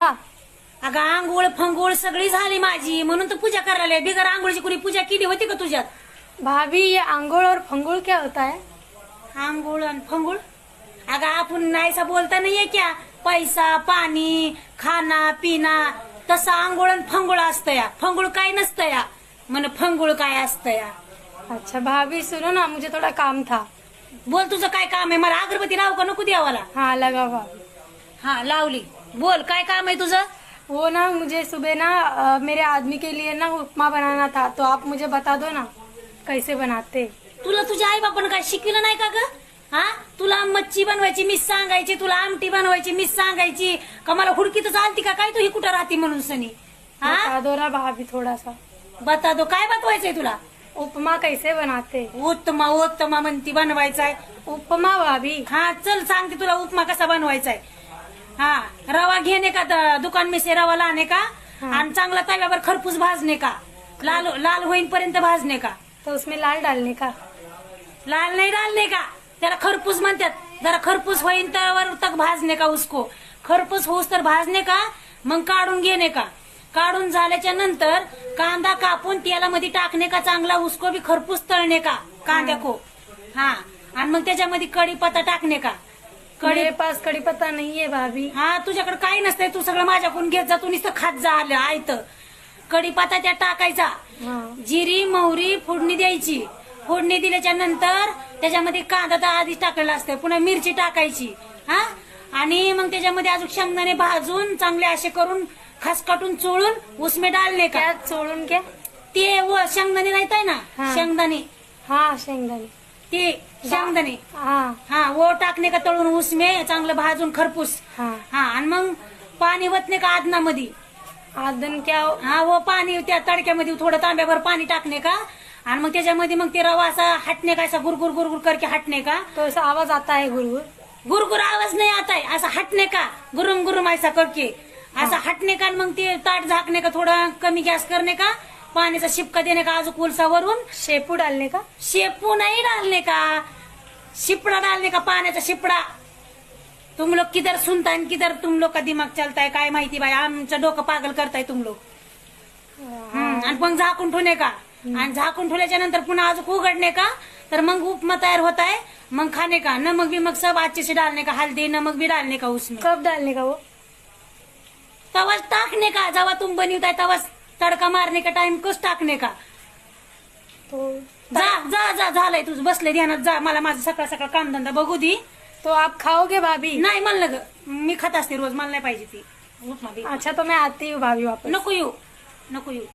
अगं आंघोळ फंगोळ सगळी झाली माझी, म्हणून तर पूजा करायला. बिगर आंघोळची कुणी पूजा केली होती का तुझ्यात? भाभी ये आंघोळ और फंगुड़ क्या होता है? आंघोळ आणि फंगोळ? अगं आपण नाहीसा बोलता नाहीये क्या, पैसा पाणी खाना पिना, तसं आंघोळ आणि फंगोळ असतं या. फंगोळ काय नसतं या, म्हण फंगोळ काय असतं या. अच्छा भाभी सुनो ना, मुझे थोड़ा काम था. बोल तुझं काय काम आहे? मला अगरबत्ती लावू का नको द्यावाला? हाँ लगा भाभी. हा लावली. बोल काय काम आहे तुझं? वो ना मुझे सुबह ना मेरे आदमी के लिए ना उपमा बनाना था, तो आप मुझे बता दो ना कैसे बनाते. तुला तुझ्या आई बापानं काय शिकविलं नाही का ग? हा, तुला मच्छी बनवायची मीच सांगायची, तुला आमटी बनवायची मीच सांगायची का? मला हुडकीतच आलती का काय तू ही कुठं राहती म्हणून सनी? हा बता दो ना भाभी थोड़ा सा. बता दो. काय बतवायचंय तुला? उपमा कैसे बनाते? उत्तमा उत्तमा म्हणती बनवायचाय. उपमा भाभी. हा चल सांगते तुला उपमा कसा बनवायचाय. हा रवा घेणे का, दुकान में से रवा लाने का, आणि चांगला तव्यावर खरपूस भाजणे का, लाल लाल होईपर्यंत भाजणे का. तो उसमें लाल डालने का? लाल नहीं डालने का, त्याला खरपूस म्हणतात. जरा खरपूस होईन तर तक भाजणे का, उसको खरपूस होऊस तर भाजणे का, मग काढून घेणे का. काढून झाल्याच्या नंतर कांदा कापून तेलामध्ये टाकणे का, चांगला उसको भी खरपूस तळणे का कांद्या को. हा आणि मग त्याच्यामध्ये कढीपत्ता टाकणे का. मेरे पास कड़ी पत्ता नहीं है भाभी. हा तुझ्याकडे काही नसतंय, तू सगळं माझ्याकडून घेत जा, तू नुसतं खात जा आलं आयत. कढीपत्ता त्यात टाकायचा, हाँ. जिरी मोहरी फोडणी द्यायची. फोडणी दिल्याच्या नंतर त्याच्यामध्ये कांदा तर आधीच टाकलेला असतं, पुन्हा मिरची टाकायची. हा आणि मग त्याच्यामध्ये अजून शेंगदाणे भाजून चांगले असे करून खसकटून चोळून उसमे डालणे का. क्या चोळून क्या? ते शेंगदाणे नाही आहे ना, हा. शेंगदाणे, हाँ शेंगदाणे. ते शेंगदाणे हाँ हा वो टाकणे का तळून उसमे चांगलं भाजून खरपूस. हाँ. हा आणि मग पाणी वतणे का आदनामध्ये. आदन क्या? हा वो पाणी त्या तडक्यामध्ये थोडं तांब्याभर पाणी टाकणे का, आणि मग त्याच्यामध्ये मग ते रवा असा हटणे का, असा गुरगुर गुरगुर करके हटणे का. तो ऐसा आवाज आता है गुरगुर. गुरगुर आवाज नाही आता है, असा हटणे का, गुरुम गुरुम ऐसा करके असा हटणे का. मग ते ताट झाकणे का, थोडा कमी गॅस करणे का, पाण्याचा शिपका देणे का अजून कोलसा वरून. शेपू डालने का? शेपू नहीं डालने का, शिपड़ा डालने का, पाण्याचा शिपड़ा. तुम लोग किधर सुनताय आणि किधर तुम लोग का दिमाग चलताय काय माहिती बाई, आमचं डोकं पागल करताय तुम लोग. आणि मग झाकून ठेवणे का, आणि झाकून ठेवल्याच्या नंतर पुन्हा अजून उघडणे का, तर मग उपमा तयार होता है. मग खाने का, नमक भी मग सब अच्छे से डालने का, हल्दी नमक भी डालने का उसमें. कब डालने का वो? तवाच टाकने का, जेव्हा तुम बनवताय तवाच तडका मारने का टाइम कस टाकणे का. तो जा जा जा झालंय तुझं, बसले ध्यानात जा. मला माझं सकाळ सकाळ कामधंदा बघू दे. तो आप खाओगे भाभी? नाही म्हणलं ग, मी खात असते रोज, मला नाही पाहिजे ती उपमा बी. अच्छा तो मैं आती हूँ भाभी वापस. नको येऊ नको येऊ.